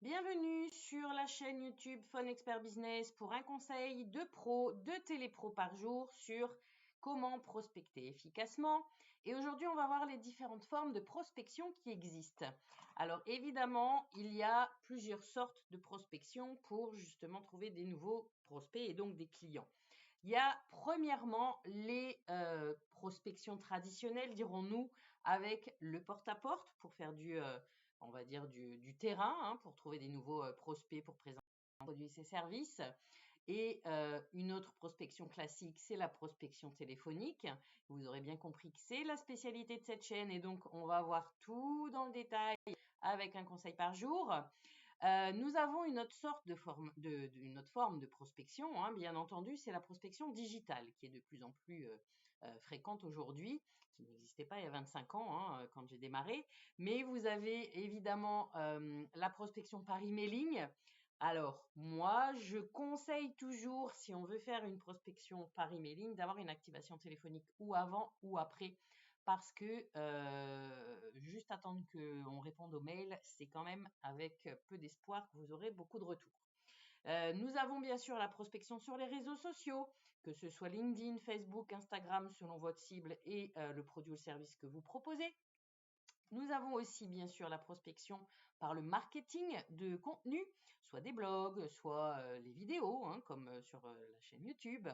Bienvenue sur la chaîne YouTube Phone Expert Business pour un conseil de pro, de télépro par jour sur comment prospecter efficacement. Et aujourd'hui, on va voir les différentes formes de prospection qui existent. Alors évidemment, il y a plusieurs sortes de prospection pour justement trouver des nouveaux prospects et donc des clients. Il y a premièrement les prospections traditionnelles, dirons-nous, avec le porte-à-porte pour faire on va dire du terrain, hein, pour trouver des nouveaux prospects pour présenter ses produits et ses services. Et une autre prospection classique, c'est la prospection téléphonique. Vous aurez bien compris que c'est la spécialité de cette chaîne et donc on va voir tout dans le détail avec un conseil par jour. Nous avons une autre forme de prospection, hein, bien entendu, c'est la prospection digitale qui est de plus en plus fréquente aujourd'hui, qui n'existait pas il y a 25 ans quand j'ai démarré. Mais vous avez évidemment la prospection par emailing. Alors, moi, je conseille toujours, si on veut faire une prospection par emailing, d'avoir une activation téléphonique ou avant ou après parce que juste attendre qu'on réponde aux mails, c'est quand même avec peu d'espoir que vous aurez beaucoup de retours. Nous avons bien sûr la prospection sur les réseaux sociaux, que ce soit LinkedIn, Facebook, Instagram, selon votre cible et le produit ou le service que vous proposez. Nous avons aussi bien sûr la prospection par le marketing de contenu, soit des blogs, soit les vidéos, hein, comme sur la chaîne YouTube.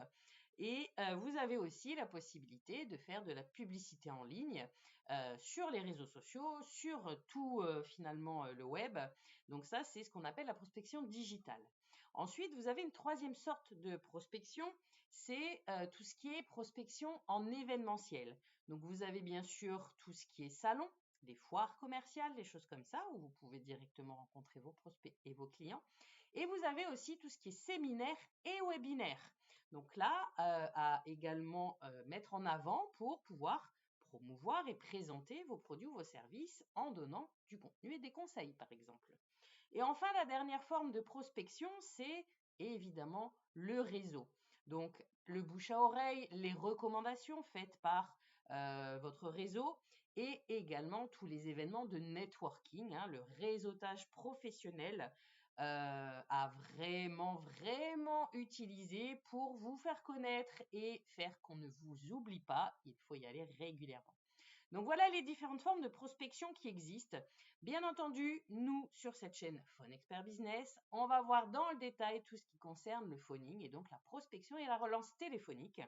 Et vous avez aussi la possibilité de faire de la publicité en ligne sur les réseaux sociaux, sur tout finalement le web. Donc ça, c'est ce qu'on appelle la prospection digitale. Ensuite, vous avez une troisième sorte de prospection, c'est tout ce qui est prospection en événementiel. Donc vous avez bien sûr tout ce qui est salon, des foires commerciales, des choses comme ça, où vous pouvez directement rencontrer vos prospects et vos clients. Et vous avez aussi tout ce qui est séminaire et webinaire. Donc là, à également mettre en avant pour pouvoir promouvoir et présenter vos produits ou vos services en donnant du contenu et des conseils, par exemple. Et enfin, la dernière forme de prospection, c'est évidemment le réseau. Donc, le bouche à oreille, les recommandations faites par votre réseau et également tous les événements de networking, hein, le réseautage professionnel à vraiment utiliser pour vous faire connaître et faire qu'on ne vous oublie pas. Il faut y aller régulièrement. Donc voilà les différentes formes de prospection qui existent. Bien entendu, nous, sur cette chaîne Phone Expert Business, on va voir dans le détail tout ce qui concerne le phoning et donc la prospection et la relance téléphonique.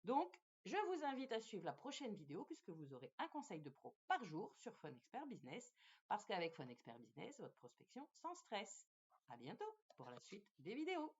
Donc, je vous invite à suivre la prochaine vidéo puisque vous aurez un conseil de pro par jour sur Phone Expert Business parce qu'avec Phone Expert Business, votre prospection sans stress. À bientôt pour la suite des vidéos.